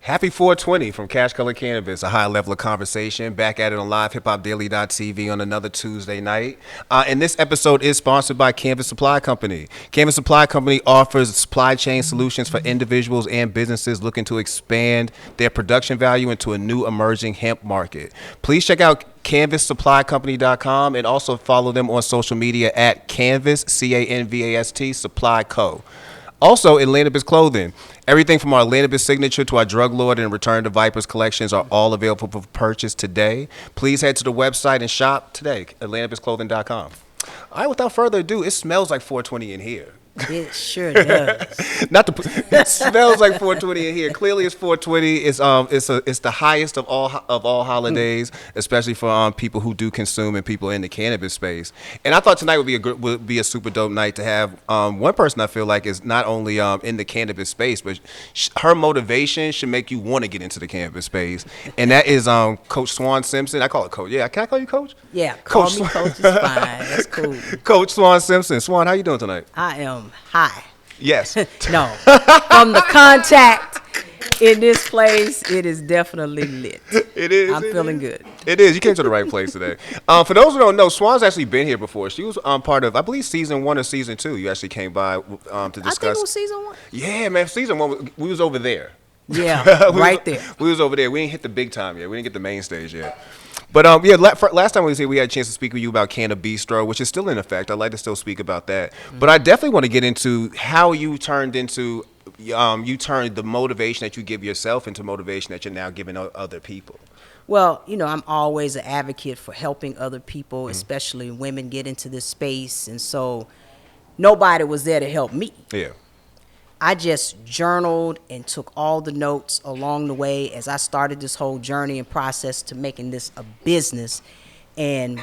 Happy 420 from Cash Color Cannabis, a high level of conversation. Back at it on livehiphopdaily.tv on another Tuesday night. And this episode is sponsored by Canvas Supply Company. Canvas Supply Company offers supply chain solutions for individuals and businesses looking to expand their production value into a new emerging hemp market. Please check out canvassupplycompany.com and also follow them on social media at Canvas, CANVAST, Supply Co. Also, Atlantis Clothing. Everything from our Atlantis signature to our Drug Lord and Return to Vipers collections are all available for purchase today. Please head to the website and shop today, atlantisclothing.com. All right, without further ado, it smells like 420 in here. It sure does. It smells like 420 in here. Clearly, it's 420. It's the highest of all holidays, especially for people who do consume and people in the cannabis space. And I thought tonight would be a super dope night to have one person I feel like is not only in the cannabis space, but her motivation should make you want to get into the cannabis space. And that is Coach Swan Simpson. I call it Coach. Yeah, can I call you Coach? Yeah, call me Coach is fine. That's cool. Coach Swan Simpson. Swan, how you doing tonight? I am high. Yes. No. From the contact in this place, it is definitely lit. It is. I'm feeling good. It is. You came to the right place today. For those who don't know, Swan's actually been here before. She was part of, I believe, season 1 or season 2. You actually came by to discuss. I think it was season 1. Yeah, man. Season 1, we was over there. Yeah, right there. We was over there. We didn't hit the big time yet. We didn't get the main stage yet. But last time we was here, we had a chance to speak with you about Cannabistro, which is still in effect. I'd like to still speak about that. Mm-hmm. But I definitely want to get into how you turned the motivation that you give yourself into motivation that you're now giving other people. Well, I'm always an advocate for helping other people, especially women, get into this space. And so nobody was there to help me. Yeah. I just journaled and took all the notes along the way as I started this whole journey and process to making this a business. And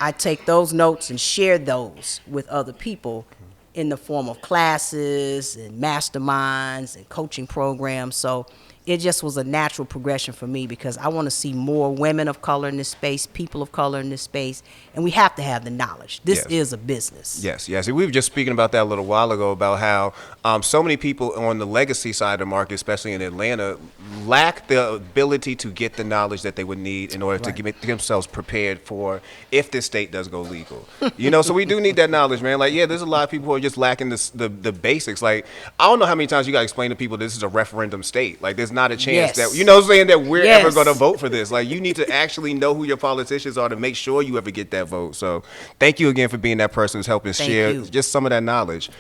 I take those notes and share those with other people in the form of classes and masterminds and coaching programs. So it just was a natural progression for me because I want to see more women of color in this space, people of color in this space, and we have to have the knowledge. This is a business. Yes. We were just speaking about that a little while ago about how so many people on the legacy side of the market, especially in Atlanta, lack the ability to get the knowledge that they would need in order to get themselves prepared for if this state does go legal. So we do need that knowledge, man. Like, there's a lot of people who are just lacking the basics. Like, I don't know how many times you got to explain to people this is a referendum state. Like, there's not a chance that that we're ever going to vote for this. Like, you need to actually know who your politicians are to make sure you ever get that vote. So thank you again for being that person who's helping share just some of that knowledge.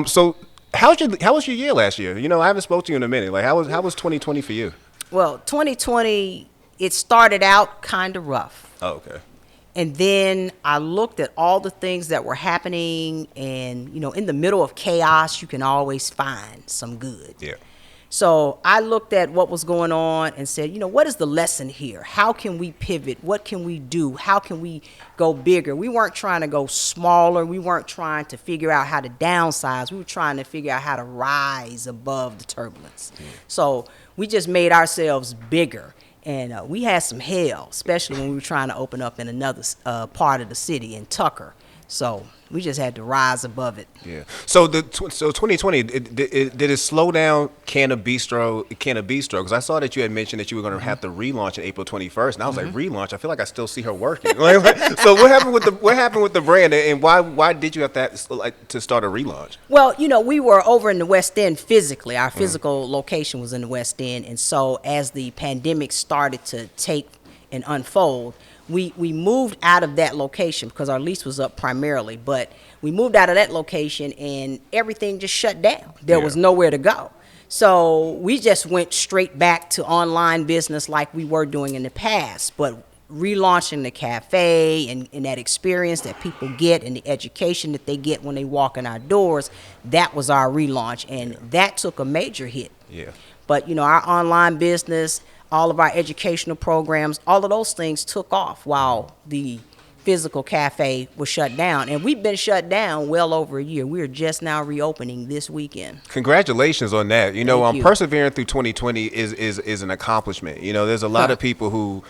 So how was your year last year? I haven't spoken to you in a minute. Like, how was 2020 for you? Well, 2020, it started out kind of rough. Oh, okay. And then I looked at all the things that were happening, and in the middle of chaos, you can always find some good. Yeah. So I looked at what was going on and said, what is the lesson here? How can we pivot? What can we do? How can we go bigger? We weren't trying to go smaller. We weren't trying to figure out how to downsize. We were trying to figure out how to rise above the turbulence. So we just made ourselves bigger. And we had some hell, especially when we were trying to open up in another part of the city in Tucker. So we just had to rise above it. Yeah. So 2020, did it slow down Cannabistro? Because I saw that you had mentioned that you were going to have to relaunch on April 21st, and I was like, relaunch? I feel like I still see her working. So what happened with the brand, and why did you have to start a relaunch? Well, we were over in the West End physically. Our physical location was in the West End, and so as the pandemic started to take and unfold, we moved out of that location because our lease was up primarily, but we moved out of that location and everything just shut down. There was nowhere to go. So we just went straight back to online business like we were doing in the past, but relaunching the cafe and that experience that people get and the education that they get when they walk in our doors, that was our relaunch, and that took a major hit. Yeah. But, our online business, all of our educational programs, all of those things took off while the physical cafe was shut down. And we've been shut down well over a year. We're just now reopening this weekend. Congratulations on that. Thank you. Persevering through 2020 is an accomplishment. There's a lot of people who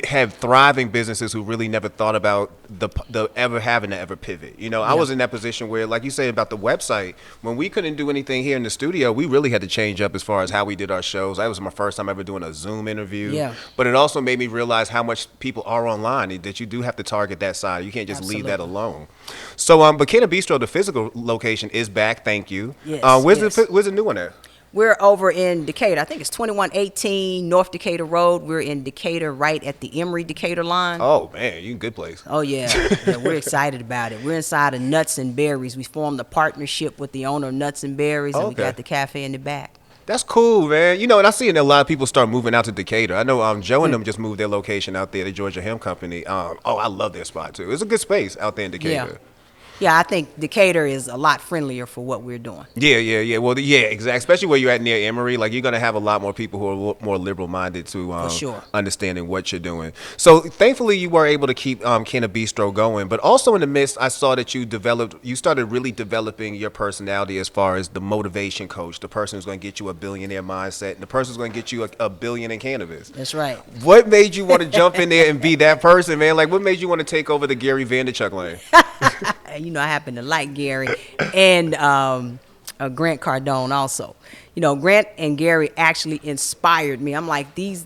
have thriving businesses who really never thought about the ever having to ever pivot. You know, I was in that position where, like you say about the website, when we couldn't do anything here in the studio, we really had to change up as far as how we did our shows. That was my first time ever doing a Zoom interview. Yeah. But it also made me realize how much people are online, that you do have to target that side. You can't just leave that alone. So, but Canna Bistro, the physical location, is back. Thank you. Yes, Where's the new one at? We're over in Decatur. I think it's 2118 North Decatur Road. We're in Decatur, right at the Emory-Decatur line. Oh, man, you in good place. Oh, yeah. We're excited about it. We're inside of Nuts and Berries. We formed a partnership with the owner of Nuts and Berries, and we got the cafe in the back. That's cool, man. You know, and I see a lot of people start moving out to Decatur. I know Joe and them just moved their location out there, the Georgia Hemp Company. I love their spot, too. It's a good space out there in Decatur. Yeah, I think Decatur is a lot friendlier for what we're doing. Yeah. Well, exactly. Especially where you're at near Emory, like you're gonna have a lot more people who are more liberal-minded to For sure. understanding what you're doing. So thankfully, you were able to keep Canna Bistro going, but also in the midst, I saw that you started really developing your personality as far as the motivation coach, the person who's gonna get you a billionaire mindset, and the person who's gonna get you a billion in cannabis. That's right. What made you want to jump in there and be that person, man? Like, what made you want to take over the Gary Vaynerchuk lane? You know, I happen to like Gary and Grant Cardone also. You know, Grant and Gary actually inspired me. I'm like, these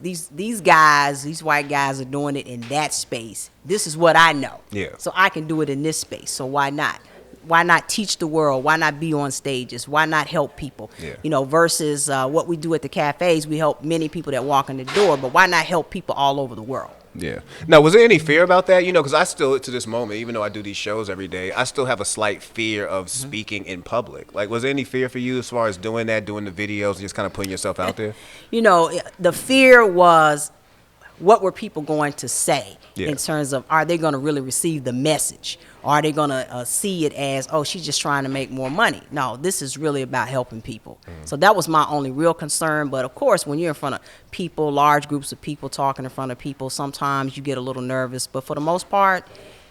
guys, these white guys are doing it in that space. This is what I know. Yeah. So I can do it in this space. So why not? Why not teach the world? Why not be on stages? Why not help people? Yeah. You know, versus what we do at the cafes, we help many people that walk in the door, but why not help people all over the world? Yeah. Now, was there any fear about that? You know, because I still, to this moment, even though I do these shows every day, I still have a slight fear of speaking in public. Like, was there any fear for you as far as doing that, doing the videos, and just kind of putting yourself out there? You know, the fear was, what were people going to say in terms of, are they going to really receive the message? Or are they going to see it as, oh, she's just trying to make more money? No, this is really about helping people. So that was my only real concern. But, of course, when you're in front of people, large groups of people talking in front of people, sometimes you get a little nervous. But for the most part,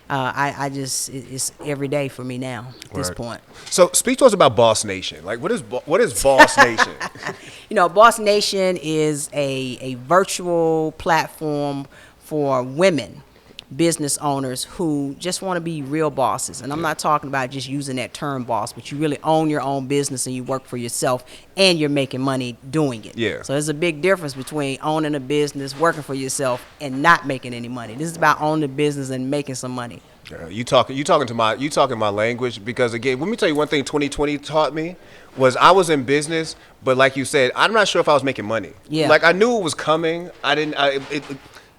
it's every day for me now at this point. So speak to us about Boss Nation. Like, what is Boss Nation? You know, Boss Nation is a virtual platform for women business owners who just want to be real bosses. And I'm not talking about just using that term boss, but you really own your own business and you work for yourself and you're making money doing it. Yeah. So there's a big difference between owning a business, working for yourself, and not making any money. This is about owning a business and making some money. You talking my language, because again, let me tell you one thing 2020 taught me was I was in business, but like you said, I'm not sure if I was making money. Yeah. Like I knew it was coming.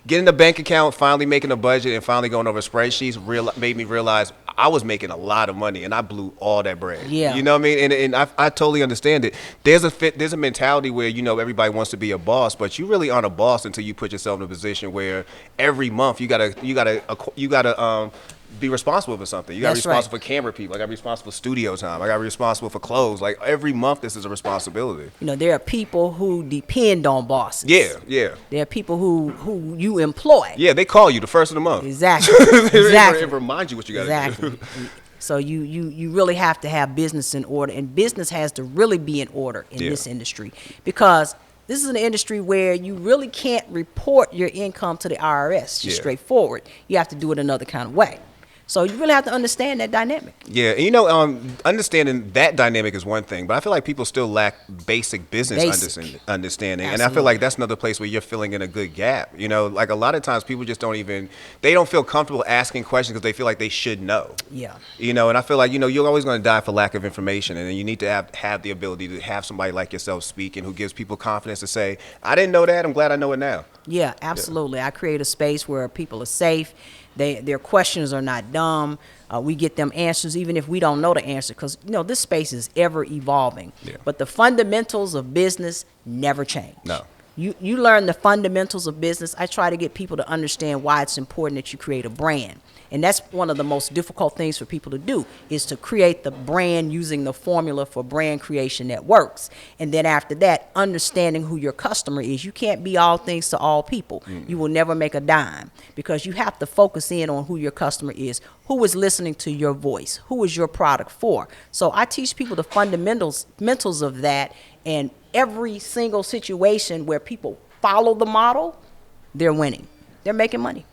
Getting a bank account, finally making a budget, and finally going over spreadsheets made me realize I was making a lot of money, and I blew all that bread. Yeah. You know what I mean? And I totally understand it. There's a mentality where, you know, everybody wants to be a boss, but you really aren't a boss until you put yourself in a position where every month you gotta be responsible for something. You got to be responsible for camera people. I got to be responsible for studio time. I got to be responsible for clothes. Like every month, this is a responsibility. You know, there are people who depend on bosses. Yeah. There are people who you employ. Yeah, they call you the first of the month. Exactly. It reminds you what you got to do. Exactly. So you really have to have business in order, and business has to really be in order in this industry, because this is an industry where you really can't report your income to the IRS just straightforward. You have to do it another kind of way. So you really have to understand that dynamic. Yeah, and you know, understanding that dynamic is one thing, but I feel like people still lack basic business understanding. Absolutely. And I feel like that's another place where you're filling in a good gap. You know, like a lot of times people just don't feel comfortable asking questions because they feel like they should know. Yeah. You know, and I feel like, you know, you're always going to die for lack of information, and then you need to have the ability to have somebody like yourself speaking who gives people confidence to say, I didn't know that, I'm glad I know it now. Yeah, absolutely. I create a space where people are safe. Their questions are not dumb. We get them answers even if we don't know the answer, because, you know, this space is ever evolving. Yeah. But the fundamentals of business never change. No. You learn the fundamentals of business. I try to get people to understand why it's important that you create a brand. And that's one of the most difficult things for people to do, is to create the brand using the formula for brand creation that works. And then after that, understanding who your customer is. You can't be all things to all people. You will never make a dime, because you have to focus in on who your customer is, who is listening to your voice, who is your product for. So I teach people the fundamentals of that, and every single situation where people follow the model, they're winning. they're making money.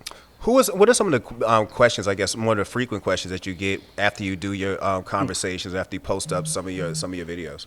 What are some of the questions, I guess, more of the frequent questions that you get after you do your conversations, after you post up some of your videos?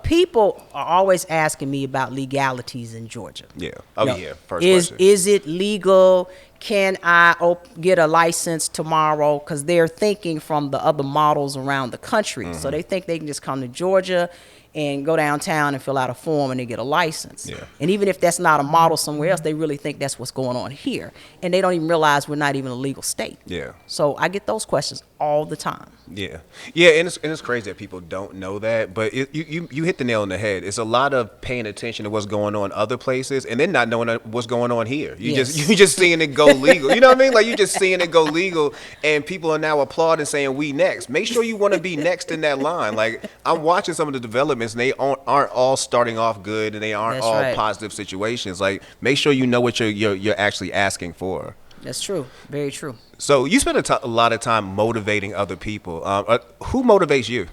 People are always asking me about legalities in Georgia. Yeah. First question. Is it legal? Can I get a license tomorrow? Because they're thinking from the other models around the country. So they think they can just come to Georgia and go downtown and fill out a form and they get a license. Yeah. And even if that's not a model somewhere else, they really think that's what's going on here. And they don't even realize we're not even a legal state. Yeah. So I get those questions all the time. Yeah, and it's crazy that people don't know that, but you hit the nail on the head. It's a lot of paying attention to what's going on other places, and then not knowing what's going on here. You just seeing it go legal. You know what I mean? Like you just seeing it go legal, and people are now applauding, saying we next. Make sure you want to be next in that line. Like I'm watching some of the developments, and they aren't all starting off good, and they aren't That's all right. positive situations. Like make sure you know what you're actually asking for. That's true. Very true. So you spend a lot of time motivating other people. Who motivates you?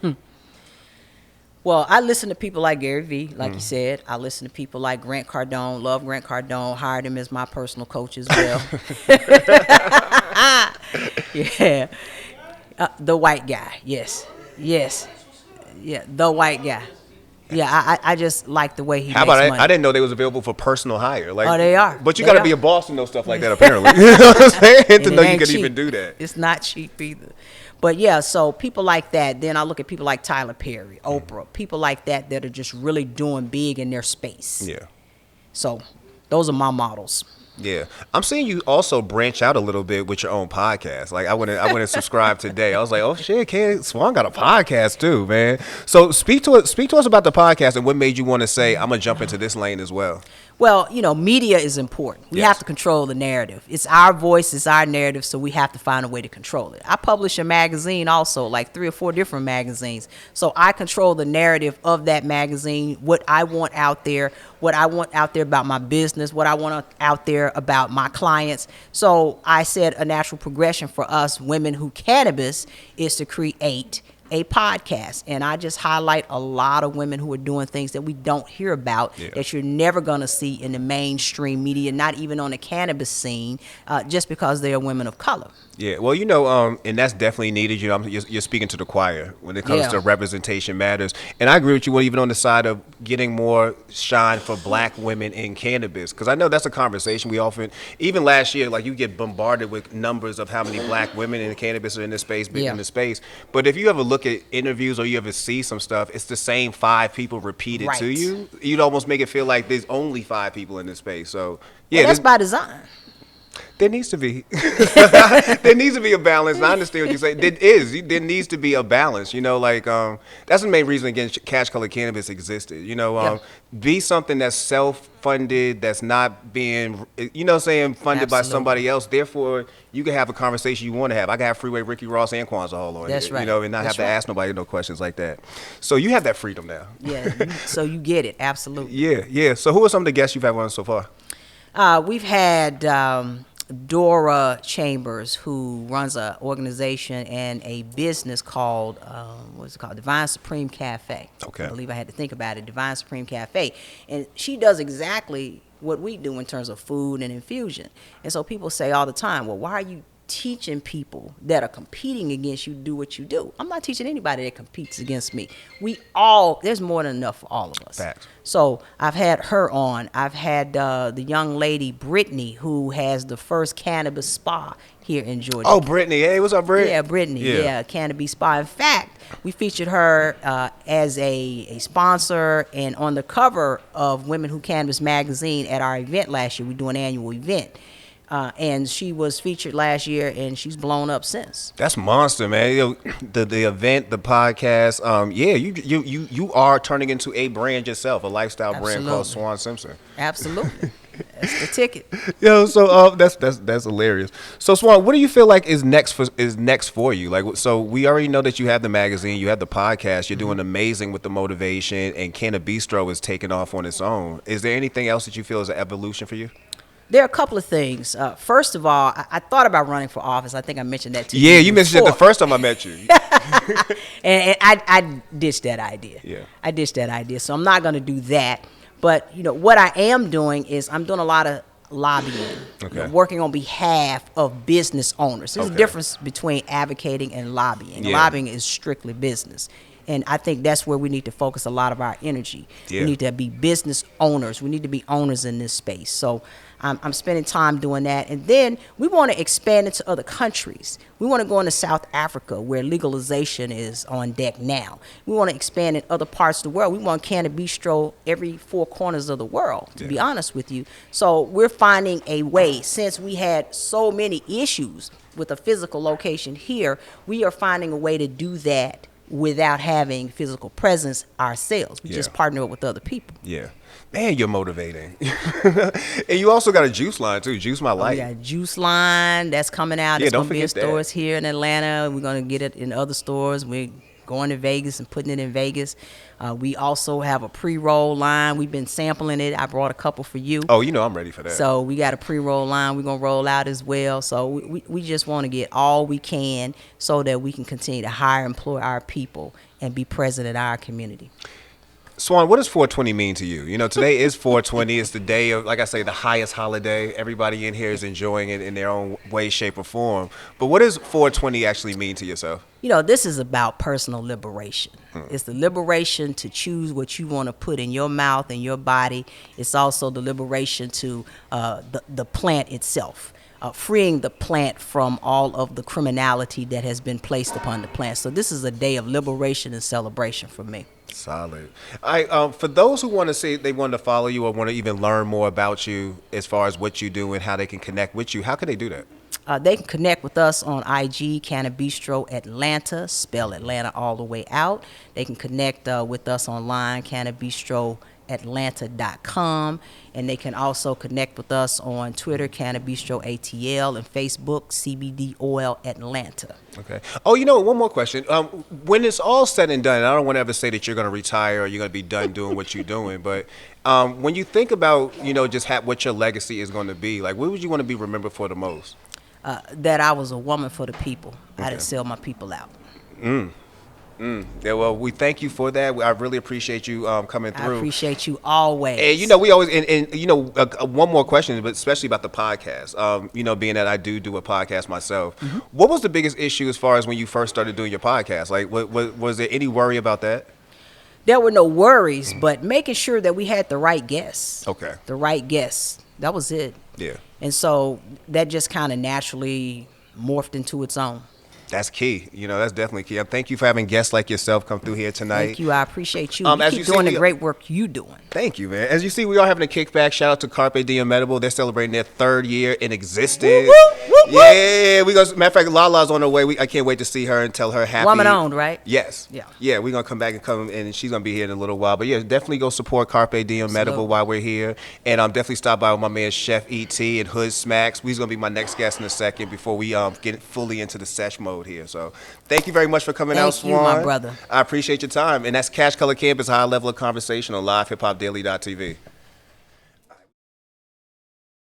Well, I listen to people like Gary Vee, like you said. I listen to people like Grant Cardone. Love Grant Cardone. Hired him as my personal coach as well. Yeah. The white guy. Yes. Yeah, the white guy. Yeah, I just like the way he How makes about money. I didn't know they was available for personal hire. Like, They are. But you They got to are. be a boss to know stuff like that, apparently. You know what I'm saying? And To it know you ain't could cheap. even do that. It's not cheap either. But yeah, so people like that. Then I look at people like Tyler Perry, Oprah, people like that are just really doing big in their space. Yeah. So those are my models. Yeah, I'm seeing you also branch out a little bit with your own podcast. Like I went to subscribe today. I was like, oh shit, Swan got a podcast too, man. So speak to us about the podcast and what made you want to say I'm gonna jump into this lane as well. Well, media is important. We Yes. have to control the narrative. It's our voice, it's our narrative, so we have to find a way to control it. I publish a magazine also, like 3 or 4 different magazines. So I control the narrative of that magazine, what I want out there about my business, what I want out there about my clients. So I said a natural progression for us women who cannabis is to create a podcast, and I just highlight a lot of women who are doing things that we don't hear about, that you're never going to see in the mainstream media, not even on the cannabis scene, just because they are women of color. Yeah, well, and that's definitely needed. You're speaking to the choir when it comes to representation matters, and I agree with you. Even on the side of getting more shine for Black women in cannabis, because I know that's a conversation we often. Even last year, like you get bombarded with numbers of how many Black women in cannabis are in this space, in the space. But if you ever look at interviews or you ever see some stuff, it's the same 5 people repeated to you. You'd almost make it feel like there's only 5 people in this space. So yeah, that's by design. There needs to be. There needs to be a balance. And I understand what you're saying. There needs to be a balance. That's the main reason, again, CashColorCannabis existed. Be something that's self-funded, that's not being, funded by somebody else. Therefore, you can have a conversation you want to have. I can have Freeway Ricky Ross and Kwanzaa Hall on That's here, right. and not have to ask nobody no questions like that. So you have that freedom now. Yeah, so you get it, absolutely. Yeah. So who are some of the guests you've had on so far? We've had Dora Chambers, who runs an organization and a business called, what's it called? Divine Supreme Cafe. Okay. I believe I had to think about it, Divine Supreme Cafe. And she does exactly what we do in terms of food and infusion. And so people say all the time, well, why are you teaching people that are competing against you to do what you do? I'm not teaching anybody that competes against me. There's more than enough for all of us. Facts. So I've had her on. I've had the young lady, Brittany, who has the first cannabis spa here in Georgia. Oh, Brittany. Hey, what's up, Brittany? Yeah, Brittany. Yeah, cannabis spa. In fact, we featured her as a sponsor and on the cover of Women Who Cannabis magazine at our event last year. We do an annual event. And she was featured last year, and she's blown up since. That's monster, man. The event, the podcast. You are turning into a brand yourself, a lifestyle brand called Swan Simpson. Absolutely. That's the ticket. So that's hilarious. So Swan, what do you feel like is next for you? Like, so we already know that you have the magazine, you have the podcast, you're doing amazing with the motivation, and Cannabistro is taking off on its own. Is there anything else that you feel is an evolution for you? There are a couple of things. First of all, I thought about running for office. I think I mentioned that to you. Yeah, you mentioned it the first time I met you. and I ditched that idea. Yeah. I ditched that idea. So I'm not going to do that. But, what I am doing is I'm doing a lot lobbying, Okay. working on behalf of business owners. There's a Okay. difference between advocating and lobbying. Yeah. Lobbying is strictly business. And I think that's where we need to focus a lot of our energy. Yeah. We need to be business owners. We need to be owners in this space. So I'm spending time doing that. And then we want to expand into other countries. We want to go into South Africa, where legalization is on deck now. We want to expand in other parts of the world. We want Cannabis Bistro every four corners of the world, to be honest with you. So we're finding a way, since we had so many issues with a physical location here, we are finding a way to do that without having physical presence ourselves. We just partner up with other people. Yeah. Man, you're motivating. And you also got a juice line, too. Juice My Life. We got a juice line that's coming out. Yeah, It's don't going to be in forget that. stores here in Atlanta. We're going to get it in other stores. We're going to Vegas and putting it in Vegas. We also have a pre-roll line. We've been sampling it. I brought a couple for you. Oh, you know I'm ready for that. So we got a pre-roll line we're going to roll out as well. So we just want to get all we can so that we can continue to hire, employ our people, and be present in our community. Swan, what does 420 mean to you? You know, today is 420. It's the day of, like I say, the highest holiday. Everybody in here is enjoying it in their own way, shape, or form. But what does 420 actually mean to yourself? You know, this is about personal liberation. It's the liberation to choose what you want to put in your mouth and your body. It's also the liberation to the plant itself, freeing the plant from all of the criminality that has been placed upon the plant. So this is a day of liberation and celebration for me. Solid. For those who want to say they want to follow you or want to even learn more about you as far as what you do and how they can connect with you, how can they do that? They can connect with us on IG, Cannabis Bistro Atlanta, spell Atlanta all the way out. They can connect with us online, CannabisBistroAtlanta.com, and they can also connect with us on Twitter, Cannabis Bistro ATL, and Facebook, CBD Oil Atlanta. Okay. Oh, you know, one more question. When it's all said and done, I don't want to ever say that you're going to retire or you're going to be done doing what you're doing, but when you think about, you know, just what your legacy is going to be, like, what would you want to be remembered for the most? That I was a woman for the people. Okay. I didn't sell my people out. Yeah, well, we thank you for that. I really appreciate you coming through. I appreciate you always. And you know, we always and you know, one more question, but especially about the podcast. You know, being that I do a podcast myself, what was the biggest issue as far as when you first started doing your podcast? Like, was there any worry about that? There were no worries, but making sure that we had the right guests. Okay. The right guests. That was it. Yeah. And so that just kind of naturally morphed into its own. That's key. You know, that's definitely key. Thank you for having guests like yourself come through here tonight. Thank you. I appreciate you. As You you keep see, doing the great work you doing. Thank you, man. As you see, we are having a kickback. Shout out to Carpe Diem Medical. They're celebrating their 3rd year in existence. Woo, woo, woo, woo. Yeah, we go. Matter of fact, Lala's on her way. I can't wait to see her and tell her happy. Woman owned, right? Yes. Yeah. Yeah, we're gonna come back and she's gonna be here in a little while. But yeah, definitely go support Carpe Diem Medical while we're here, and definitely stop by with my man Chef ET and Hood Smacks. He's gonna be my next guest in a second before we get fully into the sesh mode here. So thank you very much for coming out, Thank you, Swan. my brother. I appreciate your time, and that's Cash Color Campus, high level of conversation on livehiphopdaily.tv.